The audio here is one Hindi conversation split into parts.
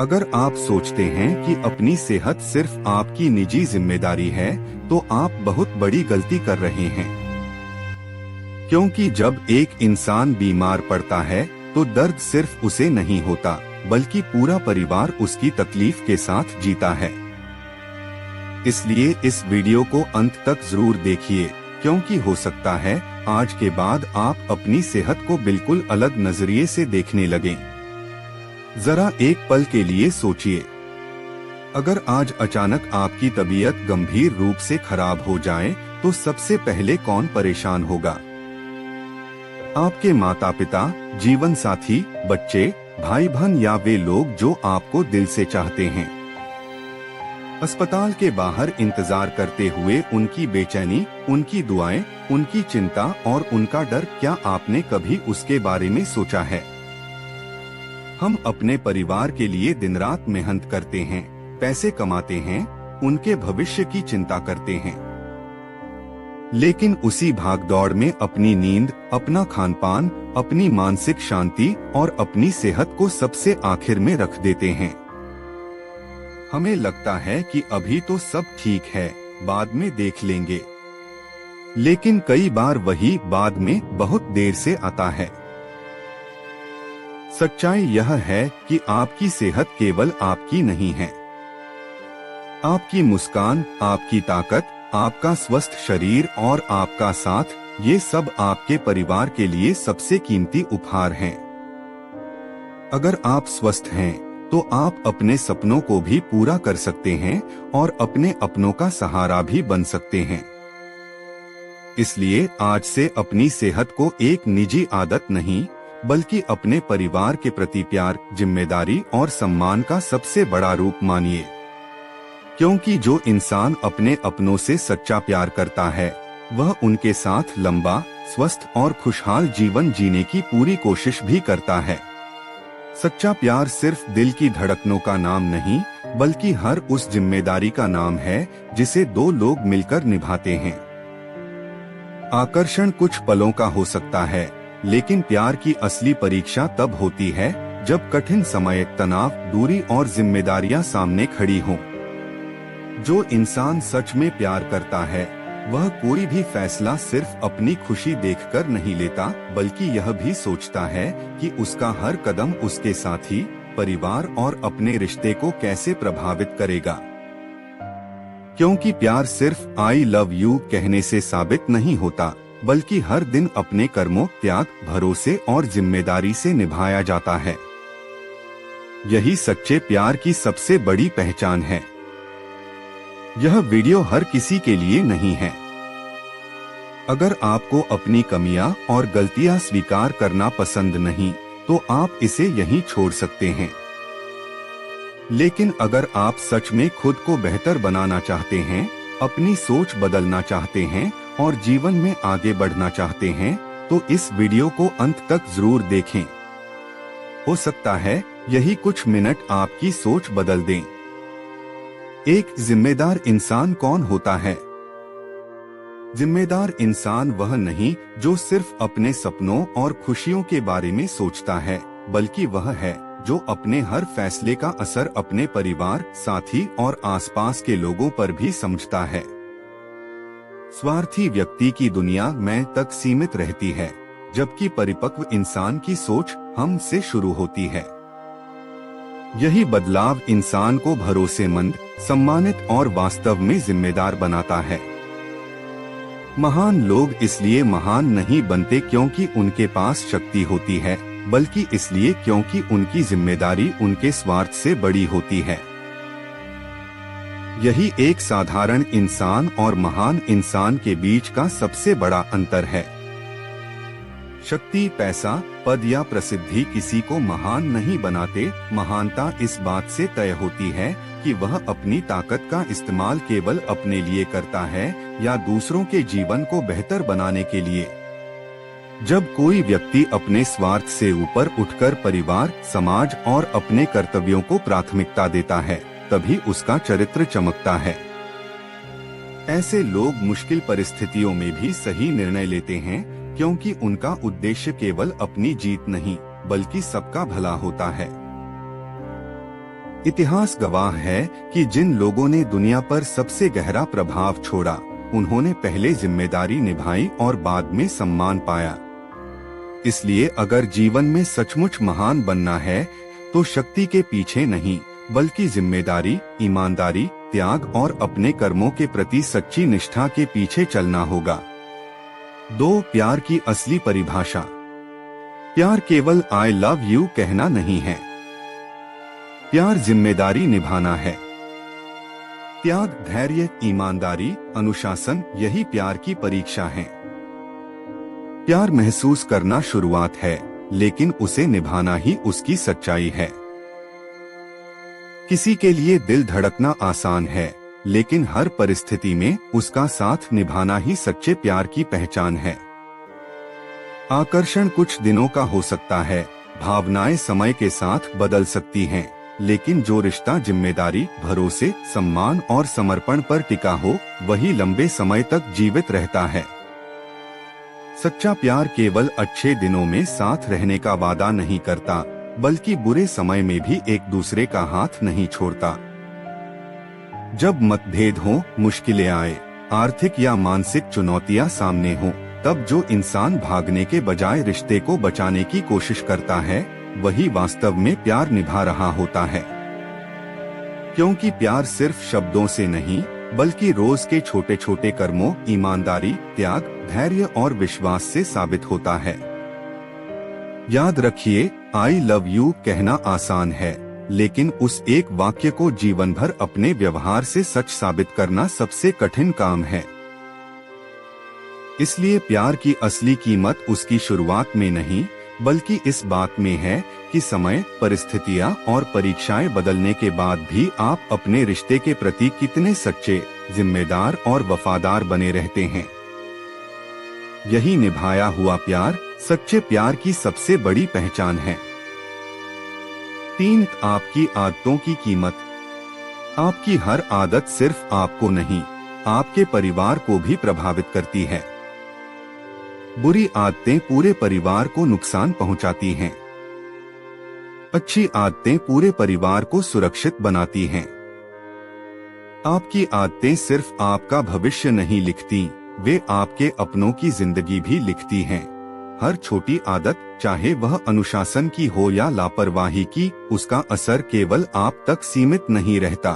अगर आप सोचते हैं कि अपनी सेहत सिर्फ आपकी निजी जिम्मेदारी है, तो आप बहुत बड़ी गलती कर रहे हैं। क्योंकि जब एक इंसान बीमार पड़ता है, तो दर्द सिर्फ उसे नहीं होता, बल्कि पूरा परिवार उसकी तकलीफ के साथ जीता है। इसलिए इस वीडियो को अंत तक जरूर देखिए, क्योंकि हो सकता है आज के बाद आप अपनी सेहत को बिल्कुल अलग नजरिए से देखने लगें। जरा एक पल के लिए सोचिए, अगर आज अचानक आपकी तबीयत गंभीर रूप से खराब हो जाए, तो सबसे पहले कौन परेशान होगा? आपके माता पिता, जीवन साथी, बच्चे, भाई बहन या वे लोग जो आपको दिल से चाहते हैं? अस्पताल के बाहर इंतजार करते हुए उनकी बेचैनी, उनकी दुआएं, उनकी चिंता और उनका डर, क्या आपने कभी उसके बारे में सोचा है? हम अपने परिवार के लिए दिन रात मेहनत करते हैं, पैसे कमाते हैं, उनके भविष्य की चिंता करते हैं। लेकिन उसी भागदौड़ में अपनी नींद, अपना खानपान, अपनी मानसिक शांति और अपनी सेहत को सबसे आखिर में रख देते हैं। हमें लगता है कि अभी तो सब ठीक है, बाद में देख लेंगे। लेकिन कई बार वही बाद में बहुत देर से आता है। सच्चाई यह है कि आपकी सेहत केवल आपकी नहीं है। आपकी मुस्कान, आपकी ताकत, आपका स्वस्थ शरीर और आपका साथ, ये सब आपके परिवार के लिए सबसे कीमती उपहार हैं। अगर आप स्वस्थ हैं, तो आप अपने सपनों को भी पूरा कर सकते हैं और अपने अपनों का सहारा भी बन सकते हैं। इसलिए आज से अपनी सेहत को एक निजी आदत नहीं, बल्कि अपने परिवार के प्रति प्यार, जिम्मेदारी और सम्मान का सबसे बड़ा रूप मानिए। क्योंकि जो इंसान अपने अपनों से सच्चा प्यार करता है, वह उनके साथ लंबा, स्वस्थ और खुशहाल जीवन जीने की पूरी कोशिश भी करता है। सच्चा प्यार सिर्फ दिल की धड़कनों का नाम नहीं, बल्कि हर उस जिम्मेदारी का नाम है जिसे दो लोग मिलकर निभाते हैं। आकर्षण कुछ पलों का हो सकता है, लेकिन प्यार की असली परीक्षा तब होती है जब कठिन समय, तनाव, दूरी और जिम्मेदारियां सामने खड़ी हों। जो इंसान सच में प्यार करता है, वह कोई भी फैसला सिर्फ अपनी खुशी देखकर नहीं लेता, बल्कि यह भी सोचता है कि उसका हर कदम उसके साथी, परिवार और अपने रिश्ते को कैसे प्रभावित करेगा। क्योंकि प्यार सिर्फ आई लव यू कहने से साबित नहीं होता, बल्कि हर दिन अपने कर्मों, त्याग, भरोसे और जिम्मेदारी से निभाया जाता है। यही सच्चे प्यार की सबसे बड़ी पहचान है। यह वीडियो हर किसी के लिए नहीं है। अगर आपको अपनी कमियां और गलतियां स्वीकार करना पसंद नहीं, तो आप इसे यहीं छोड़ सकते हैं। लेकिन अगर आप सच में खुद को बेहतर बनाना चाहते हैं, अपनी सोच बदलना चाहते हैं और जीवन में आगे बढ़ना चाहते हैं, तो इस वीडियो को अंत तक जरूर देखें। हो सकता है यही कुछ मिनट आपकी सोच बदल दें। एक जिम्मेदार इंसान कौन होता है? जिम्मेदार इंसान वह नहीं जो सिर्फ अपने सपनों और खुशियों के बारे में सोचता है, बल्कि वह है जो अपने हर फैसले का असर अपने परिवार, साथी और आसपास के लोगों पर भी समझता है। स्वार्थी व्यक्ति की दुनिया मैं तक सीमित रहती है, जबकि परिपक्व इंसान की सोच हम से शुरू होती है। यही बदलाव इंसान को भरोसेमंद, सम्मानित और वास्तव में जिम्मेदार बनाता है। महान लोग इसलिए महान नहीं बनते क्योंकि उनके पास शक्ति होती है, बल्कि इसलिए क्योंकि उनकी जिम्मेदारी उनके स्वार्थ से बड़ी होती है। यही एक साधारण इंसान और महान इंसान के बीच का सबसे बड़ा अंतर है। शक्ति, पैसा, पद या प्रसिद्धि किसी को महान नहीं बनाते। महानता इस बात से तय होती है कि वह अपनी ताकत का इस्तेमाल केवल अपने लिए करता है या दूसरों के जीवन को बेहतर बनाने के लिए। जब कोई व्यक्ति अपने स्वार्थ से ऊपर उठकर परिवार, समाज और अपने कर्तव्यों को प्राथमिकता देता है, तभी उसका चरित्र चमकता है। ऐसे लोग मुश्किल परिस्थितियों में भी सही निर्णय लेते हैं, क्योंकि उनका उद्देश्य केवल अपनी जीत नहीं, बल्कि सबका भला होता है। इतिहास गवाह है कि जिन लोगों ने दुनिया पर सबसे गहरा प्रभाव छोड़ा, उन्होंने पहले जिम्मेदारी निभाई और बाद में सम्मान पाया। इसलिए अगर जीवन में सचमुच महान बनना है तो शक्ति के पीछे नहीं, बल्कि जिम्मेदारी, ईमानदारी, त्याग और अपने कर्मों के प्रति सच्ची निष्ठा के पीछे चलना होगा। 2. प्यार की असली परिभाषा। प्यार केवल आई लव यू कहना नहीं है। प्यार जिम्मेदारी निभाना है। त्याग, धैर्य, ईमानदारी, अनुशासन, यही प्यार की परीक्षा है। प्यार महसूस करना शुरुआत है, लेकिन उसे निभाना ही उसकी सच्चाई है। किसी के लिए दिल धड़कना आसान है, लेकिन हर परिस्थिति में उसका साथ निभाना ही सच्चे प्यार की पहचान है। आकर्षण कुछ दिनों का हो सकता है, भावनाएं समय के साथ बदल सकती हैं, लेकिन जो रिश्ता जिम्मेदारी, भरोसे, सम्मान और समर्पण पर टिका हो, वही लंबे समय तक जीवित रहता है। सच्चा प्यार केवल अच्छे दिनों में साथ रहने का वादा नहीं करता, बल्कि बुरे समय में भी एक दूसरे का हाथ नहीं छोड़ता। जब मतभेद हो, मुश्किलें आए, आर्थिक या मानसिक चुनौतियां सामने हो, तब जो इंसान भागने के बजाय रिश्ते को बचाने की कोशिश करता है, वही वास्तव में प्यार निभा रहा होता है। क्योंकि प्यार सिर्फ शब्दों से नहीं, बल्कि रोज के छोटे छोटे कर्मों, ईमानदारी, त्याग, धैर्य और विश्वास से साबित होता है। याद रखिए, आई लव यू कहना आसान है, लेकिन उस एक वाक्य को जीवन भर अपने व्यवहार से सच साबित करना सबसे कठिन काम है। इसलिए प्यार की असली कीमत उसकी शुरुआत में नहीं, बल्कि इस बात में है कि समय, परिस्थितियां और परीक्षाएं बदलने के बाद भी आप अपने रिश्ते के प्रति कितने सच्चे, जिम्मेदार और वफादार बने रहते हैं। यही निभाया हुआ प्यार सच्चे प्यार की सबसे बड़ी पहचान है। 3. आपकी आदतों की कीमत। आपकी हर आदत सिर्फ आपको नहीं, आपके परिवार को भी प्रभावित करती है। बुरी आदतें पूरे परिवार को नुकसान पहुंचाती हैं। अच्छी आदतें पूरे परिवार को सुरक्षित बनाती हैं। आपकी आदतें सिर्फ आपका भविष्य नहीं लिखती, वे आपके अपनों की जिंदगी भी लिखती हैं। हर छोटी आदत, चाहे वह अनुशासन की हो या लापरवाही की, उसका असर केवल आप तक सीमित नहीं रहता।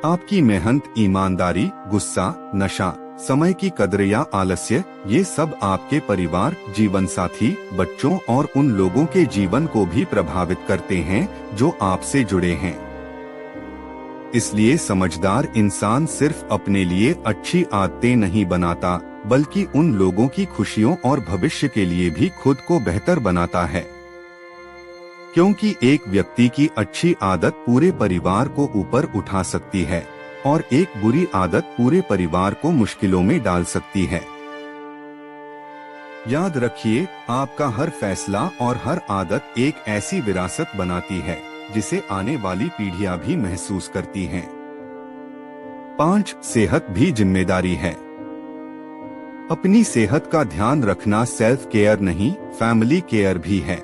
आपकी मेहनत, ईमानदारी, गुस्सा, नशा, समय की कद्र या आलस्य, ये सब आपके परिवार, जीवन साथी, बच्चों और उन लोगों के जीवन को भी प्रभावित करते हैं जो आपसे जुड़े हैं। इसलिए समझदार इंसान सिर्फ अपने लिए अच्छी आदतें नहीं बनाता, बल्कि उन लोगों की खुशियों और भविष्य के लिए भी खुद को बेहतर बनाता है। क्योंकि एक व्यक्ति की अच्छी आदत पूरे परिवार को ऊपर उठा सकती है, और एक बुरी आदत पूरे परिवार को मुश्किलों में डाल सकती है। याद रखिए, आपका हर फैसला और हर आदत एक ऐसी विरासत बनाती है जिसे आने वाली पीढ़ियां भी महसूस करती हैं। 5. सेहत भी जिम्मेदारी है। अपनी सेहत का ध्यान रखना सेल्फ केयर नहीं, फैमिली केयर भी है।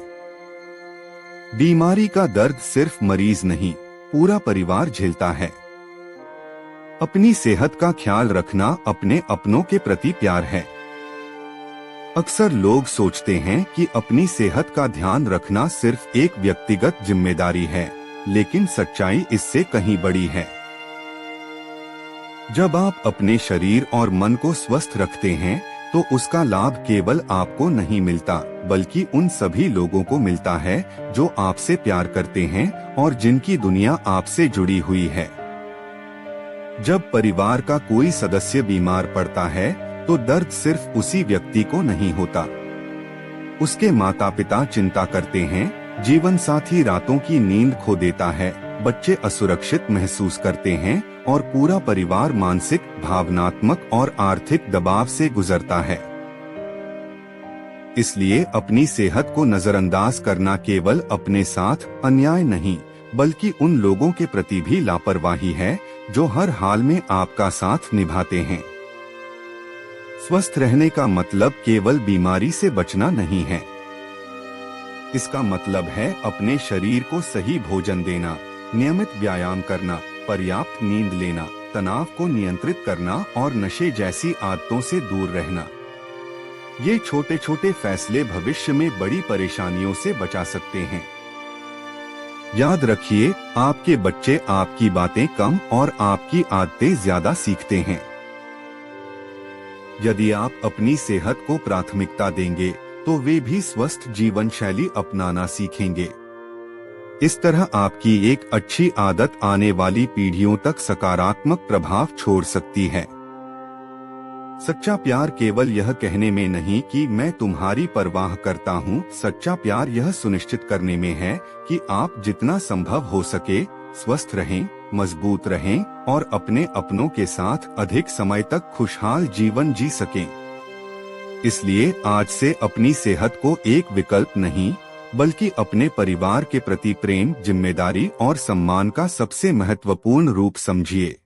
बीमारी का दर्द सिर्फ मरीज नहीं, पूरा परिवार झेलता है। अपनी सेहत का ख्याल रखना अपने अपनों के प्रति प्यार है। अक्सर लोग सोचते हैं कि अपनी सेहत का ध्यान रखना सिर्फ एक व्यक्तिगत जिम्मेदारी है, लेकिन सच्चाई इससे कहीं बड़ी है। जब आप अपने शरीर और मन को स्वस्थ रखते हैं, तो उसका लाभ केवल आपको नहीं मिलता, बल्कि उन सभी लोगों को मिलता है जो आपसे प्यार करते हैं और जिनकी दुनिया आपसे जुड़ी हुई है। जब परिवार का कोई सदस्य बीमार पड़ता है, तो दर्द सिर्फ उसी व्यक्ति को नहीं होता। उसके माता पिता चिंता करते हैं, जीवन साथी रातों की नींद खो देता है, बच्चे असुरक्षित महसूस करते हैं और पूरा परिवार मानसिक, भावनात्मक और आर्थिक दबाव से गुजरता है। इसलिए अपनी सेहत को नजरअंदाज करना केवल अपने साथ अन्याय नहीं, बल्कि उन लोगों के प्रति भी लापरवाही है जो हर हाल में आपका साथ निभाते हैं। स्वस्थ रहने का मतलब केवल बीमारी से बचना नहीं है। इसका मतलब है अपने शरीर को सही भोजन देना, नियमित व्यायाम करना, पर्याप्त नींद लेना, तनाव को नियंत्रित करना और नशे जैसी आदतों से दूर रहना। ये छोटे छोटे फैसले भविष्य में बड़ी परेशानियों से बचा सकते हैं। याद रखिए, आपके बच्चे आपकी बातें कम और आपकी आदतें ज्यादा सीखते हैं। यदि आप अपनी सेहत को प्राथमिकता देंगे तो वे भी स्वस्थ जीवन शैली अपनाना सीखेंगे। इस तरह आपकी एक अच्छी आदत आने वाली पीढ़ियों तक सकारात्मक प्रभाव छोड़ सकती है। सच्चा प्यार केवल यह कहने में नहीं कि मैं तुम्हारी परवाह करता हूँ। सच्चा प्यार यह सुनिश्चित करने में है कि आप जितना संभव हो सके स्वस्थ रहें, मजबूत रहें और अपने अपनों के साथ अधिक समय तक खुशहाल जीवन जी सकें। इसलिए आज से अपनी सेहत को एक विकल्प नहीं, बल्कि अपने परिवार के प्रति प्रेम, जिम्मेदारी और सम्मान का सबसे महत्वपूर्ण रूप समझिए।